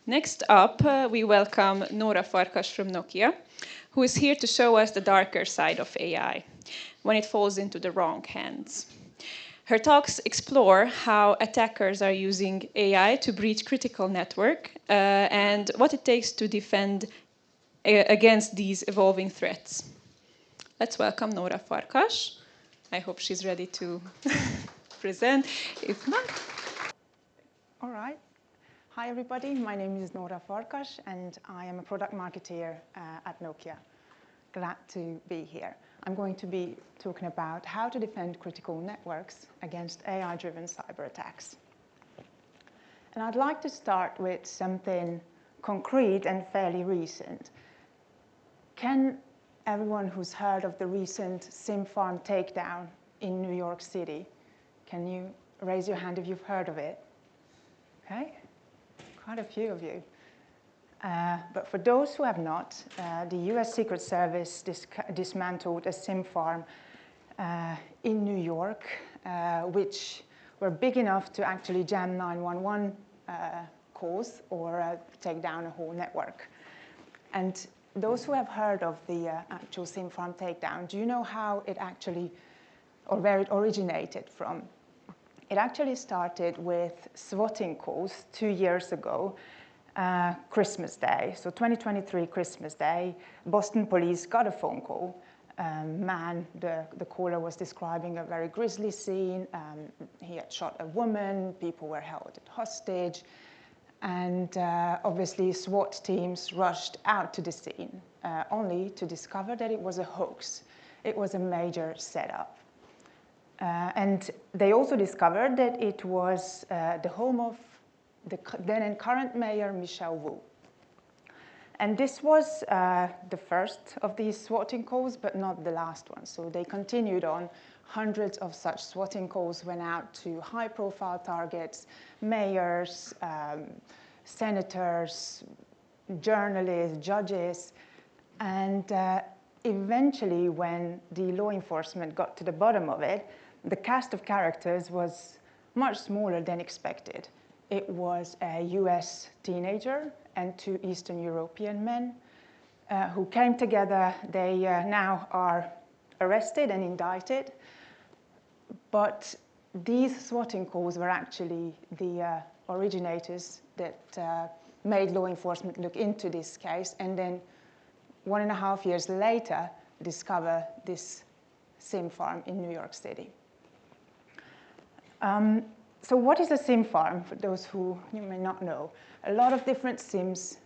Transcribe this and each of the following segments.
Next up, we welcome Nora Farkas from Nokia, who is here to show us the darker side of AI, when it falls into the wrong hands. Her talks explore how attackers are using AI to breach critical network and what it takes to defend against these evolving threats. Let's welcome Nora Farkas. I hope she's ready to present. If not... All right. Hi, everybody. My name is Nora Farkas, and I am a product marketeer at Nokia. Glad to be here. I'm going to be talking about how to defend critical networks against AI-driven cyber attacks. And I'd like to start with something concrete and fairly recent. Can everyone who's heard of the recent SIM farm takedown in New York City, can you raise your hand if you've heard of it? Okay, quite a few of you. But for those who have not, the US Secret Service dismantled a SIM farm in New York, which were big enough to actually jam 911 calls or take down a whole network. And those who have heard of the actual SIM farm takedown, do you know how it actually, or where it originated from? It actually started with swatting calls 2 years ago, Christmas Day. So 2023 Christmas Day, Boston police got a phone call. Man, the caller was describing a very grisly scene. He had shot a woman, people were held hostage. And obviously SWAT teams rushed out to the scene, only to discover that it was a hoax. It was a major setup. And they also discovered that it was the home of the then and current mayor, Michelle Wu. And this was the first of these swatting calls, but not the last one. So they continued on. Hundreds of such swatting calls went out to high-profile targets, mayors, senators, journalists, judges. And eventually, when the law enforcement got to the bottom of it, the cast of characters was much smaller than expected. It was a US teenager and 2 Eastern European men who came together. They now are arrested and indicted. But these swatting calls were actually the originators that made law enforcement look into this case, and then 1.5 years later discover this SIM farm in New York City. So what is a SIM farm, for those who you may not know? A lot of different SIMs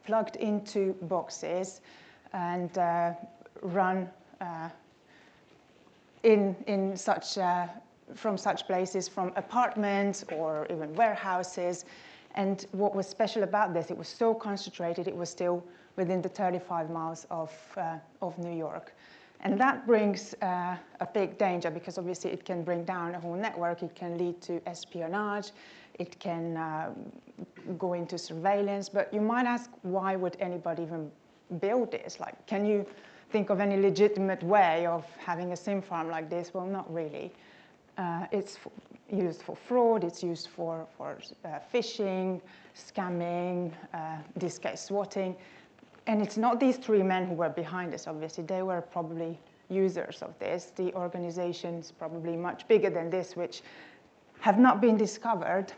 plugged into boxes and run from such places, from apartments or even warehouses. And what was special about this, it was so concentrated, it was still within the 35 miles of New York. And that brings a big danger, because obviously it can bring down a whole network. It can lead to espionage. It can go into surveillance. But you might ask, why would anybody even build this? Like, can you think of any legitimate way of having a SIM farm like this? Well, not really. It's used for fraud. It's used for phishing, scamming, in this case, swatting. And it's not these 3 men who were behind this, obviously. They were probably users of this. The organization's probably much bigger than this, which have not been discovered.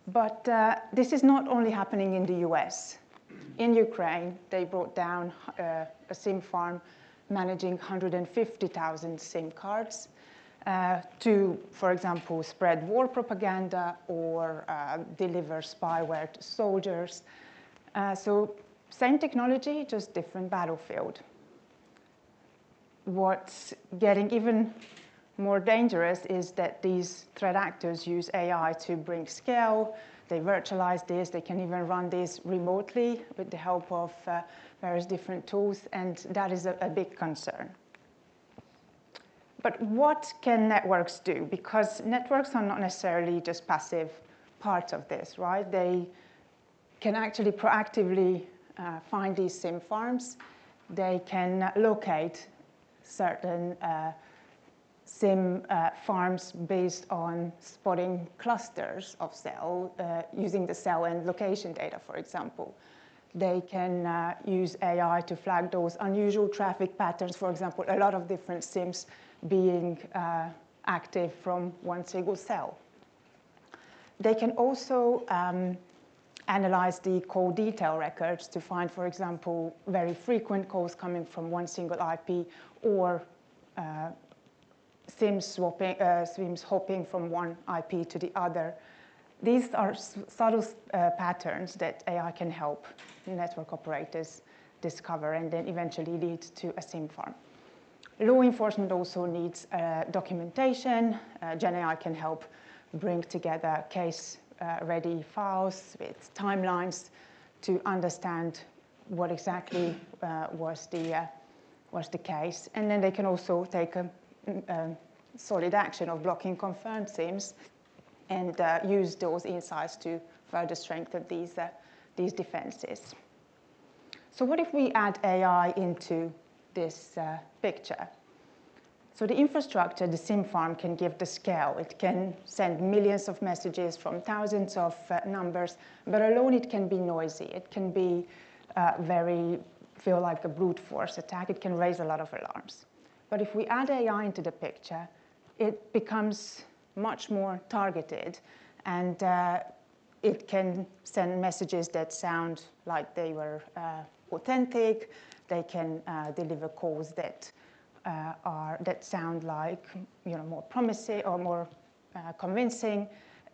But this is not only happening in the US. In Ukraine, they brought down a SIM farm managing 150,000 SIM cards to, for example, spread war propaganda or deliver spyware to soldiers. So same technology, just different battlefield. What's getting even more dangerous is that these threat actors use AI to bring scale. They virtualize this. They can even run this remotely with the help of various different tools, and that is a big concern. But what can networks do? Because networks are not necessarily just passive parts of this, right? They can actually proactively find these SIM farms. They can locate certain SIM farms based on spotting clusters of cells using the cell and location data, for example. They can use AI to flag those unusual traffic patterns, for example, a lot of different SIMs being active from one single cell. They can also analyze the call detail records to find, for example, very frequent calls coming from one single IP or SIMs hopping from one IP to the other. These are subtle patterns that AI can help network operators discover and then eventually lead to a SIM farm. Law enforcement also needs documentation. GenAI can help bring together case-ready files with timelines to understand what exactly was the case. And then they can also take a solid action of blocking confirmed SIMs and use those insights to further strengthen these defenses. So what if we add AI into this picture? So the infrastructure, the SIM farm, can give the scale. It can send millions of messages from thousands of numbers, but alone it can be noisy. It can be feel like a brute force attack. It can raise a lot of alarms. But if we add AI into the picture, it becomes much more targeted, and it can send messages that sound like they were authentic. They can deliver calls that sound like more promising or more convincing.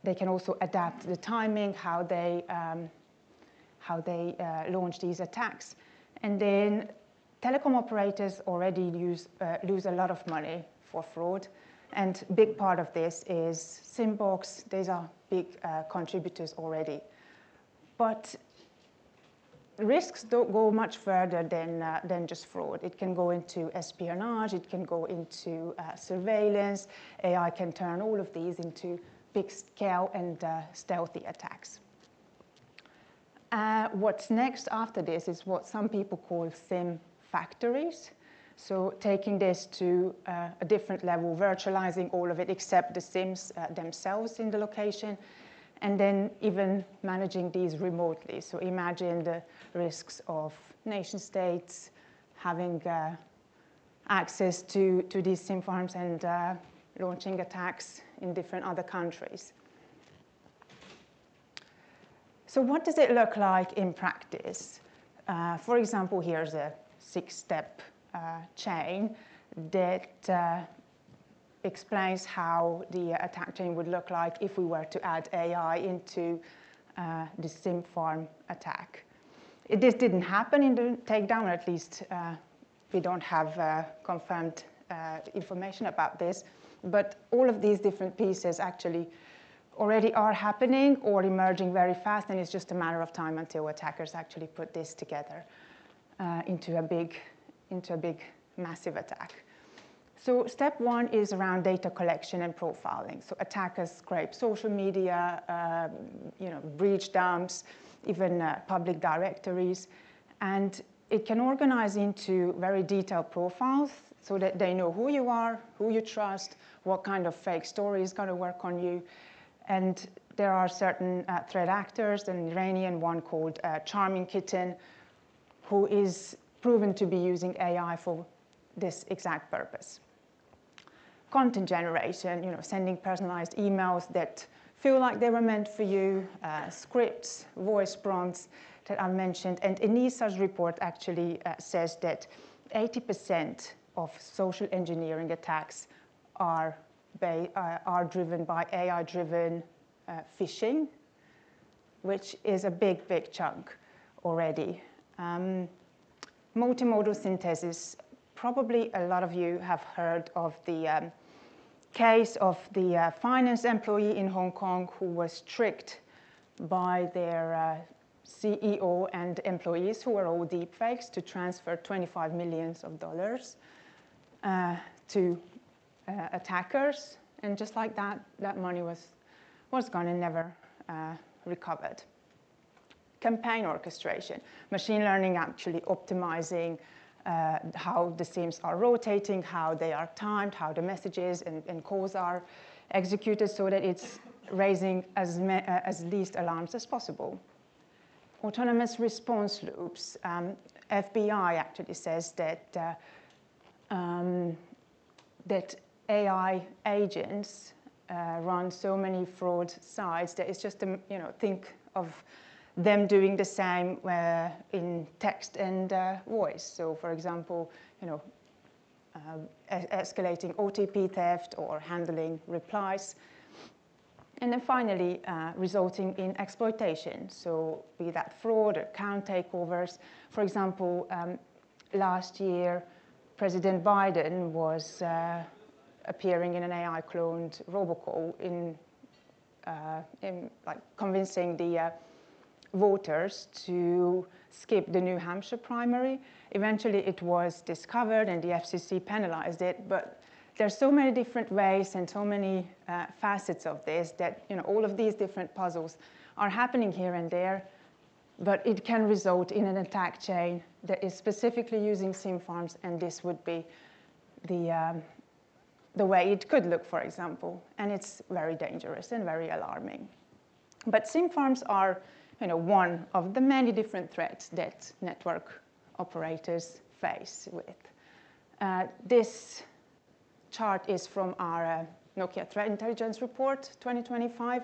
They can also adapt the timing, how they launch these attacks. And then telecom operators already lose a lot of money for fraud. And a big part of this is SIM-box. These are big contributors already. But risks don't go much further than just fraud. It can go into espionage. It can go into surveillance. AI can turn all of these into big scale and stealthy attacks. What's next after this is what some people call SIM factories. So taking this to a different level, virtualizing all of it except the SIMs themselves in the location, and then even managing these remotely. So imagine the risks of nation states having access to these SIM farms and launching attacks in different other countries. So what does it look like in practice? For example, here's a 6-step chain that explains how the attack chain would look like if we were to add AI into the SIM farm attack. This didn't happen in the takedown, or at least we don't have confirmed information about this. But all of these different pieces actually already are happening or emerging very fast, and it's just a matter of time until attackers actually put this together into a big, massive attack. So step 1 is around data collection and profiling. So attackers scrape social media, breach dumps, even public directories, and it can organize into very detailed profiles so that they know who you are, who you trust, what kind of fake story is going to work on you. And there are certain threat actors, an Iranian one called Charming Kitten, who is proven to be using AI for this exact purpose. Content generation, sending personalized emails that feel like they were meant for you, scripts, voice prompts that I've mentioned. And ENISA's report actually says that 80% of social engineering attacks are driven by AI-driven phishing, which is a big, big chunk already. Multimodal synthesis. Probably a lot of you have heard of the case of the finance employee in Hong Kong who was tricked by their CEO and employees, who were all deepfakes, to transfer $25 million to attackers. And just like that, that money was gone and never recovered. Campaign orchestration. Machine learning actually optimizing how the SIMs are rotating, how they are timed, how the messages and calls are executed so that it's raising as least alarms as possible. Autonomous response loops. FBI actually says that that AI agents run so many fraud sites that it's just think of them doing the same in text and voice. So, for example, escalating OTP theft or handling replies. And then finally, resulting in exploitation. So be that fraud or account takeovers. For example, last year, President Biden was appearing in an AI-cloned robocall in convincing the voters to skip the New Hampshire primary. Eventually, it was discovered, and the FCC penalized it. But there's so many different ways and so many facets of this that all of these different puzzles are happening here and there, but it can result in an attack chain that is specifically using SIM farms, and this would be the way it could look, for example, and it's very dangerous and very alarming. But SIM farms are one of the many different threats that network operators face with. This chart is from our Nokia Threat Intelligence Report 2025,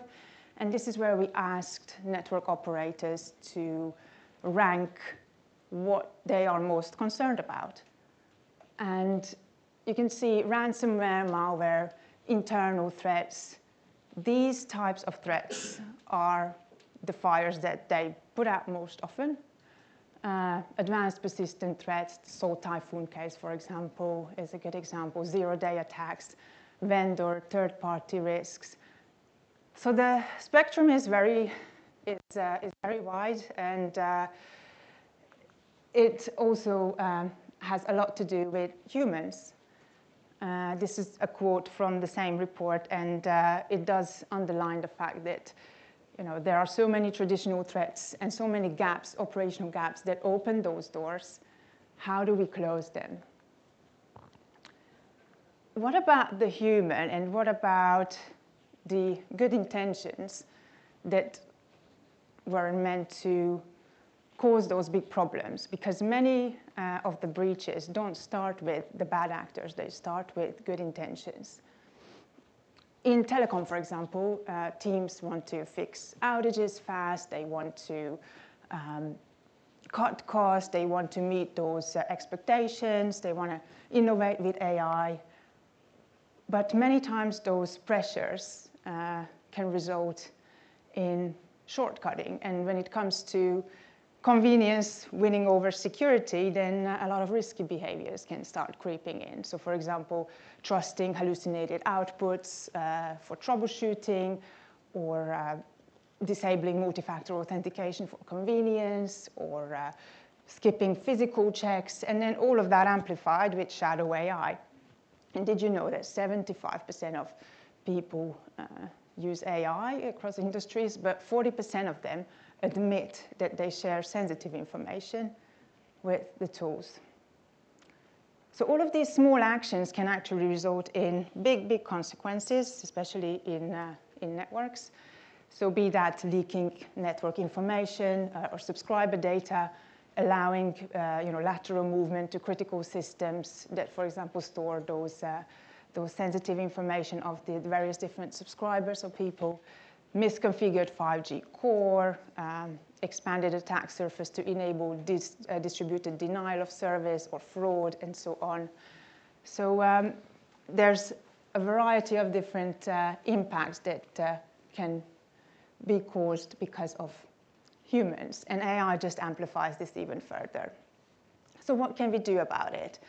and this is where we asked network operators to rank what they are most concerned about. And you can see ransomware, malware, internal threats. These types of threats are the fires that they put out most often. Advanced persistent threats, Salt Typhoon case, for example, is a good example. Zero-day attacks, vendor, third-party risks. So the spectrum is very wide, and it also has a lot to do with humans. This is a quote from the same report, and it does underline the fact that there are so many traditional threats and so many gaps, operational gaps, that open those doors. How do we close them? What about the human, and what about the good intentions that were meant to cause those big problems? Because many of the breaches don't start with the bad actors, they start with good intentions. In telecom, for example, teams want to fix outages fast, they want to cut costs, they want to meet those expectations, they want to innovate with AI. But many times those pressures can result in shortcutting. And when it comes to convenience winning over security, then a lot of risky behaviors can start creeping in. So, for example, trusting hallucinated outputs for troubleshooting, or disabling multi-factor authentication for convenience, or skipping physical checks, and then all of that amplified with shadow AI. And did you know that 75% of people use AI across industries, but 40% of them admit that they share sensitive information with the tools. So all of these small actions can actually result in big consequences, especially in networks. So be that leaking network information or subscriber data, allowing lateral movement to critical systems that, for example, store those sensitive information of the various different subscribers or people, misconfigured 5G core, expanded attack surface to enable distributed denial of service or fraud, and so on. So there's a variety of different impacts that can be caused because of humans, and AI just amplifies this even further. So what can we do about it?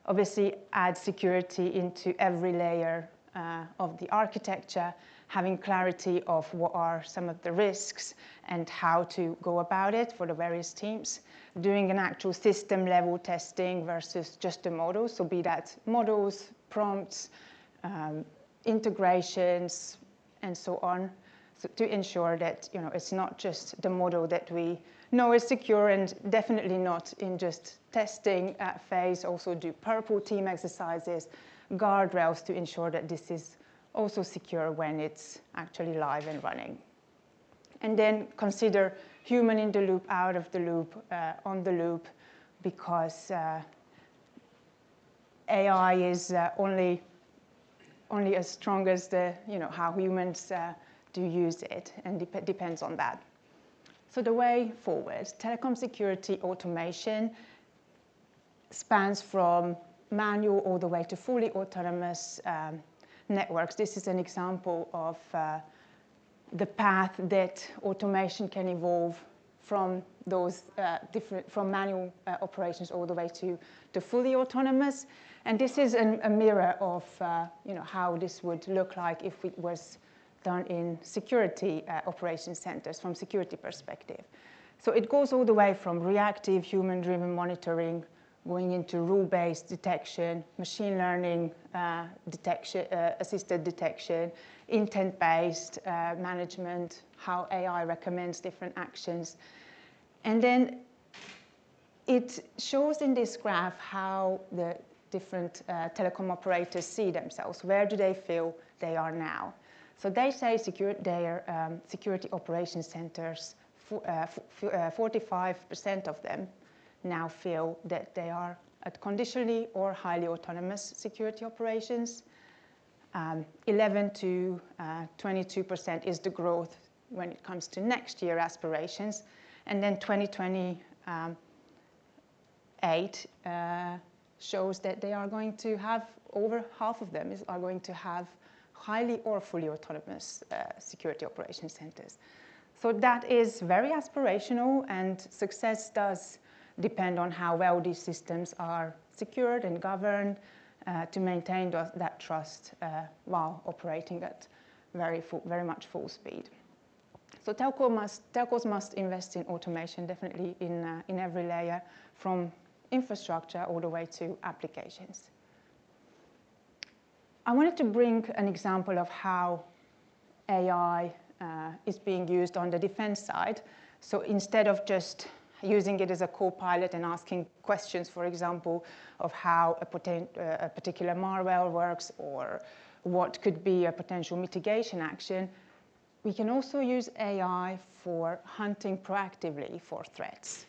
Obviously, add security into every layer of the architecture, having clarity of what are some of the risks and how to go about it for the various teams, doing an actual system level testing versus just the models, so be that models, prompts, integrations, and so on. so to ensure that it's not just the model that we know is secure, and definitely not in just testing phase. Also do purple team exercises, guardrails to ensure that this is also secure when it's actually live and running. And then consider human in the loop, out of the loop, on the loop, because AI is only as strong as how humans do use it, and depends on that. So the way forward, telecom security automation spans from manual all the way to fully autonomous networks. This is an example of the path that automation can evolve from those from manual operations all the way to fully autonomous. And this is a mirror of how this would look like if it was done in security operations centers from security perspective. So it goes all the way from reactive human-driven monitoring, going into rule-based detection, machine learning assisted detection, intent-based management, how AI recommends different actions. And then it shows in this graph how the different telecom operators see themselves. Where do they feel they are now? So they say their security operations centers, 45% of them now feel that they are at conditionally or highly autonomous security operations. 11 to 22% is the growth when it comes to next year aspirations. And then 2028 shows that they are going to have, over half of them are going to have highly or fully autonomous security operations centers. So that is very aspirational, and success does depend on how well these systems are secured and governed to maintain that trust while operating at very much full speed. So telcos must invest in automation, definitely in every layer, from infrastructure all the way to applications. I wanted to bring an example of how AI is being used on the defense side. So instead of just using it as a co-pilot and asking questions, for example, of how a particular malware works or what could be a potential mitigation action, we can also use AI for hunting proactively for threats.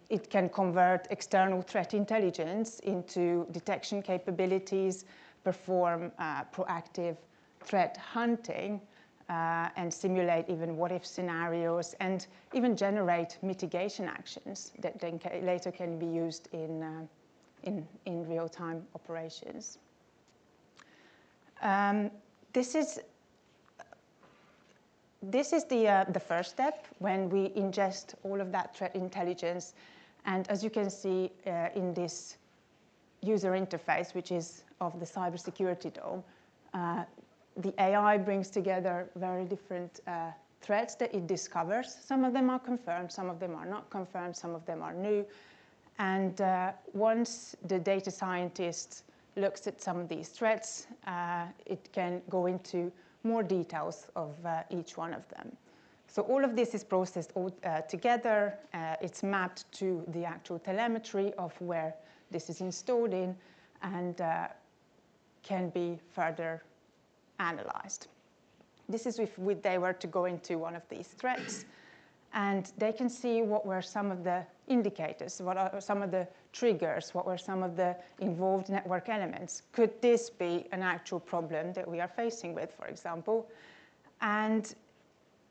It can convert external threat intelligence into detection capabilities, perform proactive threat hunting, and simulate even what-if scenarios, and even generate mitigation actions that then later can be used in real-time operations. This is the first step when we ingest all of that threat intelligence. And as you can see in this user interface, which is of the cybersecurity dome, the AI brings together very different threats that it discovers. Some of them are confirmed, some of them are not confirmed, some of them are new. And once the data scientist looks at some of these threats, it can go into more details of each one of them. So all of this is processed all together. It's mapped to the actual telemetry of where this is installed in, and can be further analyzed. This is if they were to go into one of these threats, and they can see what were some of the indicators, what are some of the triggers, what were some of the involved network elements. Could this be an actual problem that we are facing with, for example? And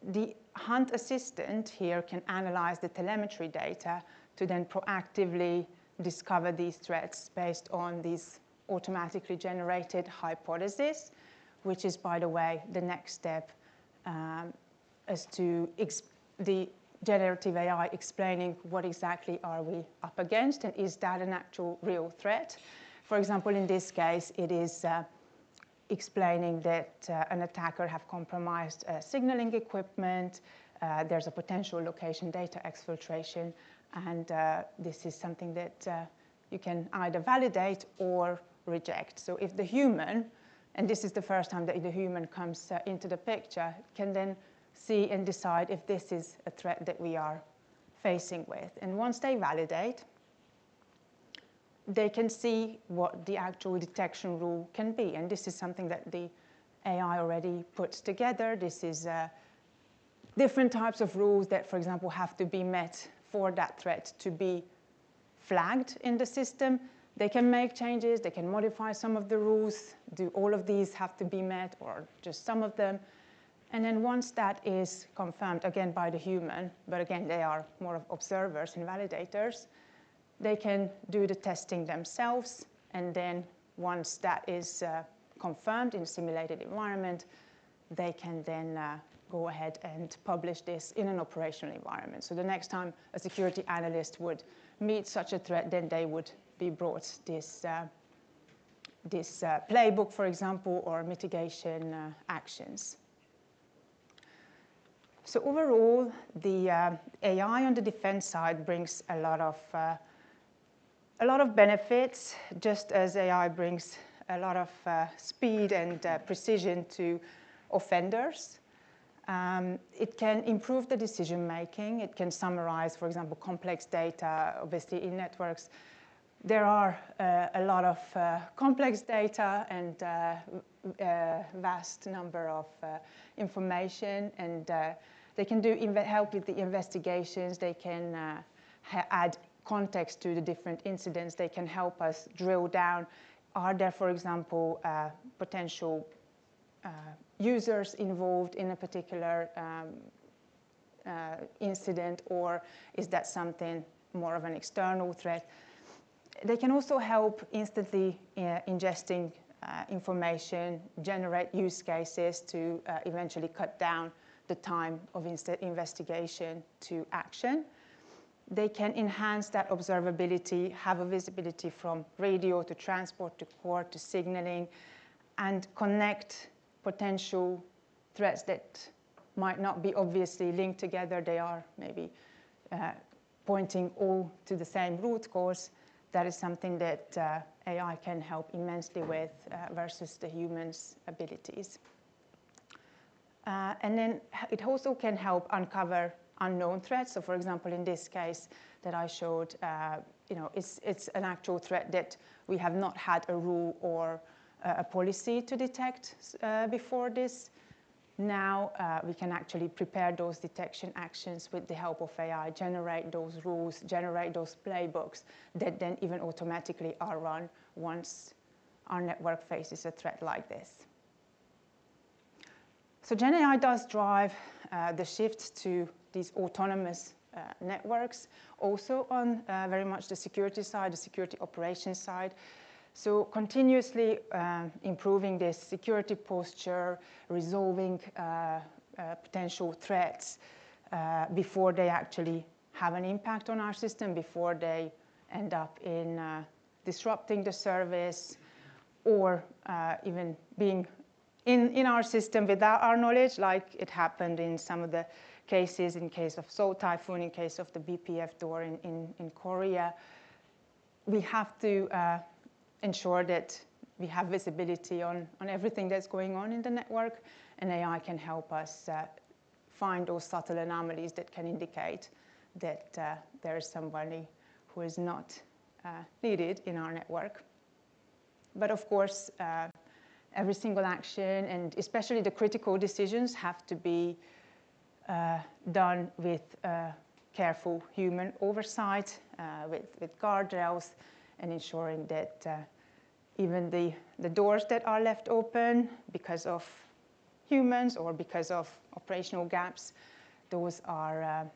the Hunt Assistant here can analyze the telemetry data to then proactively discover these threats based on these automatically generated hypotheses, which is, by the way, the next step as to the generative AI explaining what exactly are we up against, and is that an actual real threat. For example, in this case, it is explaining that an attacker have compromised signaling equipment, there's a potential location data exfiltration, and this is something that you can either validate or reject. So if the human and this is the first time that the human comes into the picture, can then see and decide if this is a threat that we are facing with. And once they validate, they can see what the actual detection rule can be. And this is something that the AI already puts together. This is different types of rules that, for example, have to be met for that threat to be flagged in the system. They can make changes, they can modify some of the rules. Do all of these have to be met or just some of them? And then once that is confirmed, again, by the human, but again, they are more of observers and validators, they can do the testing themselves. And then once that is confirmed in a simulated environment, they can then go ahead and publish this in an operational environment. So the next time a security analyst would meet such a threat, then they would be brought this playbook, for example, or mitigation actions. So overall, the AI on the defense side brings a lot of benefits, just as AI brings a lot of speed and precision to offenders. It can improve the decision making. It can summarize, for example, complex data. Obviously, in networks, there are a lot of complex data and vast number of information, and they can help with the investigations. They can add context to the different incidents. They can help us drill down. Are there, for example, potential users involved in a particular incident, or is that something more of an external threat? They can also help instantly ingesting information, generate use cases to eventually cut down the time of investigation to action. They can enhance that observability, have a visibility from radio to transport to core to signaling, and connect potential threats that might not be obviously linked together. They are maybe pointing all to the same root cause. That is something that AI can help immensely with versus the human's abilities. And then it also can help uncover unknown threats. So for example, in this case that I showed, it's an actual threat that we have not had a rule or a policy to detect before this. Now we can actually prepare those detection actions with the help of AI, generate those rules, generate those playbooks that then even automatically are run once our network faces a threat like this. So Gen AI does drive the shift to these autonomous networks, also on very much the security side, the security operations side. So continuously improving this security posture, resolving potential threats before they actually have an impact on our system, before they end up in disrupting the service, or even being in our system without our knowledge, like it happened in some of the cases, in case of Seoul Typhoon, in case of the BPF door in Korea. We have to ensure that we have visibility on everything that's going on in the network, and AI can help us find those subtle anomalies that can indicate that there is somebody who is not needed in our network. But of course, every single action, and especially the critical decisions, have to be done with careful human oversight, with guardrails, and ensuring that even the doors that are left open because of humans or because of operational gaps, those are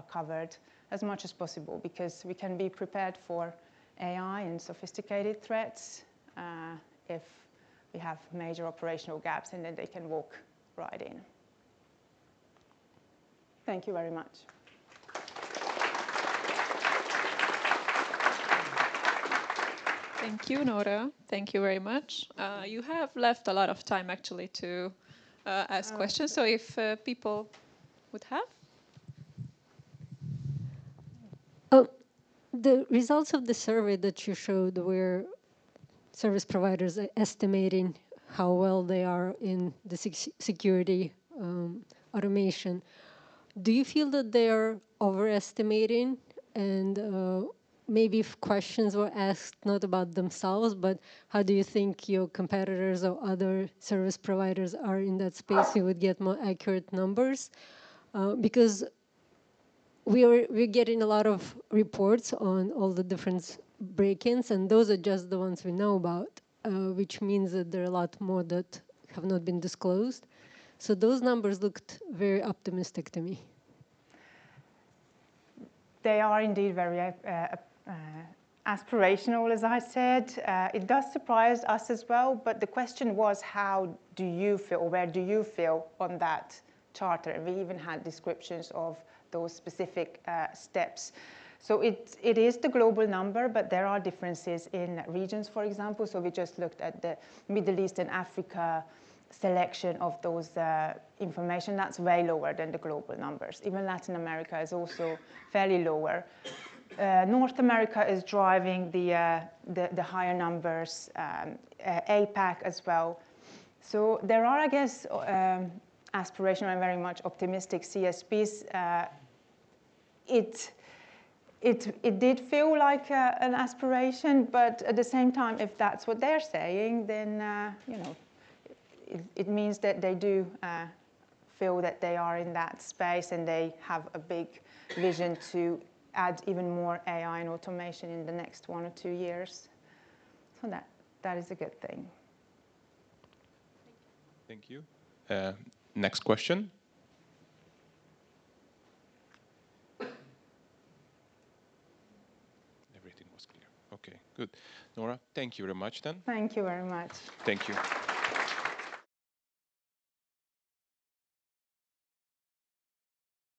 covered as much as possible, because we can be prepared for AI and sophisticated threats if we have major operational gaps, and then they can walk right in. Thank you very much. Thank you, Nora. Thank you very much. You have left a lot of time, actually, to ask questions. So if people would have. Oh, the results of the survey that you showed were service providers estimating how well they are in the security automation. Do you feel that they are overestimating? And maybe if questions were asked not about themselves, but how do you think your competitors or other service providers are in that space, you would get more accurate numbers? Because we're getting a lot of reports on all the different break-ins, and those are just the ones we know about, which means that there are a lot more that have not been disclosed. So those numbers looked very optimistic to me. They are indeed very aspirational, as I said. It does surprise us as well, but the question was, how do you feel, or where do you feel on that charter? And we even had descriptions of those specific steps. So it is the global number, but there are differences in regions, for example. So we just looked at the Middle East and Africa selection of those information. That's way lower than the global numbers. Even Latin America is also fairly lower. North America is driving the higher numbers, APAC as well. So there are, I guess, aspirational and very much optimistic CSPs. It did feel like an aspiration, but at the same time, if that's what they're saying, then you know, it means that they do feel that they are in that space, and they have a big vision to add even more AI and automation in the next 1 or 2 years. So that is a good thing. Thank you. Next question. Everything was clear. Okay, good. Nora, thank you very much then. Thank you very much. Thank you.